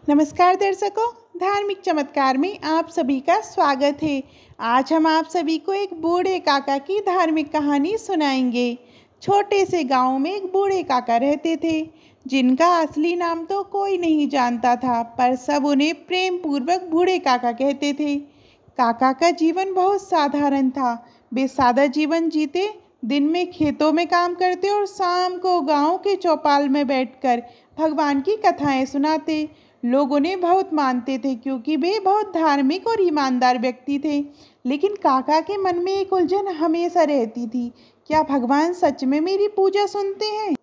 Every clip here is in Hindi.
नमस्कार दर्शकों, धार्मिक चमत्कार में आप सभी का स्वागत है। आज हम आप सभी को एक बूढ़े काका की धार्मिक कहानी सुनाएंगे। छोटे से गांव में एक बूढ़े काका रहते थे, जिनका असली नाम तो कोई नहीं जानता था, पर सब उन्हें प्रेम पूर्वक बूढ़े काका कहते थे। काका का जीवन बहुत साधारण था। वे सादा जीवन जीते, दिन में खेतों में काम करते और शाम को गांव के चौपाल में बैठकर भगवान की कथाएं सुनाते। लोग उन्हें बहुत मानते थे क्योंकि वे बहुत धार्मिक और ईमानदार व्यक्ति थे। लेकिन काका के मन में एक उलझन हमेशा रहती थी, क्या भगवान सच में मेरी पूजा सुनते हैं?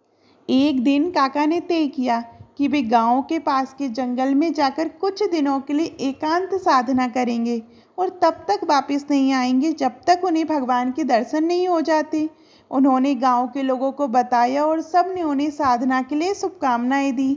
एक दिन काका ने तय किया कि वे गांव के पास के जंगल में जाकर कुछ दिनों के लिए एकांत साधना करेंगे और तब तक वापस नहीं आएंगे जब तक उन्हें भगवान के दर्शन नहीं हो जाते। उन्होंने गांव के लोगों को बताया और सब ने उन्हें साधना के लिए शुभकामनाएं दी।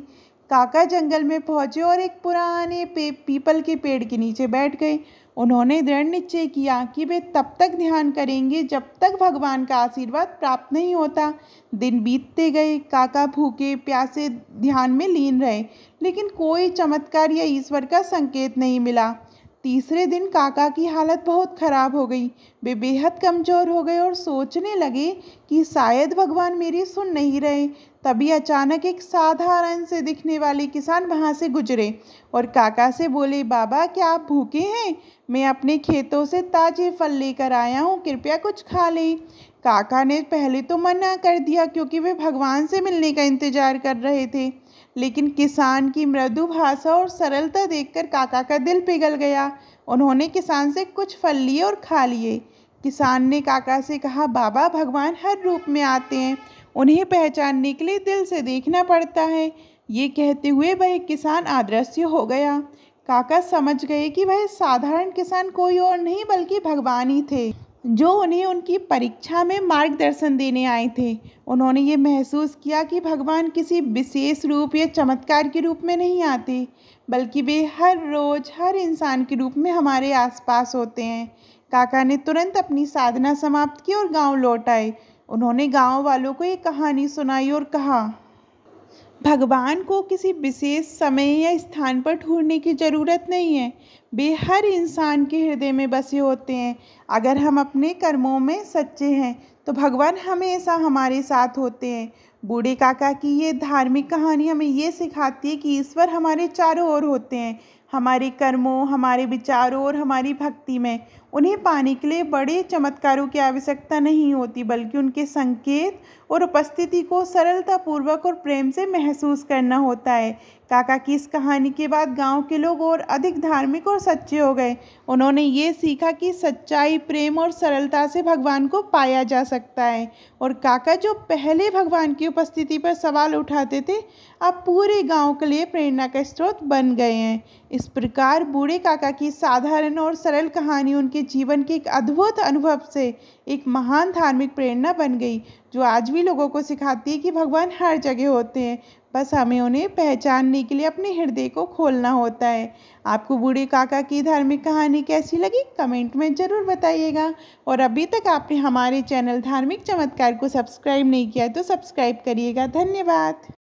काका जंगल में पहुंचे और एक पुराने पीपल के पेड़ के नीचे बैठ गए। उन्होंने दृढ़ निश्चय किया कि वे तब तक ध्यान करेंगे जब तक भगवान का आशीर्वाद प्राप्त नहीं होता। दिन बीतते गए, काका भूखे प्यासे ध्यान में लीन रहे, लेकिन कोई चमत्कार या ईश्वर का संकेत नहीं मिला। तीसरे दिन काका की हालत बहुत खराब हो गई। वे बेहद कमज़ोर हो गए और सोचने लगे कि शायद भगवान मेरी सुन नहीं रहे। तभी अचानक एक साधारण से दिखने वाले किसान वहाँ से गुजरे और काका से बोले, बाबा क्या आप भूखे हैं? मैं अपने खेतों से ताज़े फल लेकर आया हूँ, कृपया कुछ खा लें। काका ने पहले तो मना कर दिया क्योंकि वे भगवान से मिलने का इंतजार कर रहे थे, लेकिन किसान की मृदु भाषा और सरलता देखकर काका का दिल पिघल गया। उन्होंने किसान से कुछ फल लिए और खा लिए। किसान ने काका से कहा, बाबा भगवान हर रूप में आते हैं, उन्हें पहचानने के लिए दिल से देखना पड़ता है। ये कहते हुए वह किसान अदृश्य हो गया। काका समझ गए कि वह साधारण किसान कोई और नहीं बल्कि भगवान ही थे, जो उन्हें उनकी परीक्षा में मार्गदर्शन देने आए थे। उन्होंने ये महसूस किया कि भगवान किसी विशेष रूप या चमत्कार के रूप में नहीं आते, बल्कि वे हर रोज़ हर इंसान के रूप में हमारे आसपास होते हैं। काका ने तुरंत अपनी साधना समाप्त की और गांव लौट आए। उन्होंने गांव वालों को ये कहानी सुनाई और कहा, भगवान को किसी विशेष समय या स्थान पर ढूंढने की ज़रूरत नहीं है, वे हर इंसान के हृदय में बसे होते हैं। अगर हम अपने कर्मों में सच्चे हैं तो भगवान हमेशा हमारे साथ होते हैं। बूढ़े काका की ये धार्मिक कहानी हमें ये सिखाती है कि ईश्वर हमारे चारों ओर होते हैं, हमारे कर्मों, हमारे विचारों और हमारी भक्ति में। उन्हें पाने के लिए बड़े चमत्कारों की आवश्यकता नहीं होती, बल्कि उनके संकेत और उपस्थिति को सरलतापूर्वक और प्रेम से महसूस करना होता है। काका की इस कहानी के बाद गांव के लोग और अधिक धार्मिक और सच्चे हो गए। उन्होंने ये सीखा कि सच्चाई, प्रेम और सरलता से भगवान को पाया जा सकता है। और काका जो पहले भगवान की उपस्थिति पर सवाल उठाते थे, अब पूरे गांव के लिए प्रेरणा का स्रोत बन गए हैं। इस प्रकार बूढ़े काका की साधारण और सरल कहानी उनके जीवन के एक अद्भुत अनुभव से एक महान धार्मिक प्रेरणा बन गई, जो आज भी लोगों को सिखाती है कि भगवान हर जगह होते हैं, बस हमें उन्हें पहचानने के लिए अपने हृदय को खोलना होता है। आपको बूढ़े काका की धार्मिक कहानी कैसी लगी, कमेंट में ज़रूर बताइएगा। और अभी तक आपने हमारे चैनल धार्मिक चमत्कार को सब्सक्राइब नहीं किया तो सब्सक्राइब करिएगा। धन्यवाद।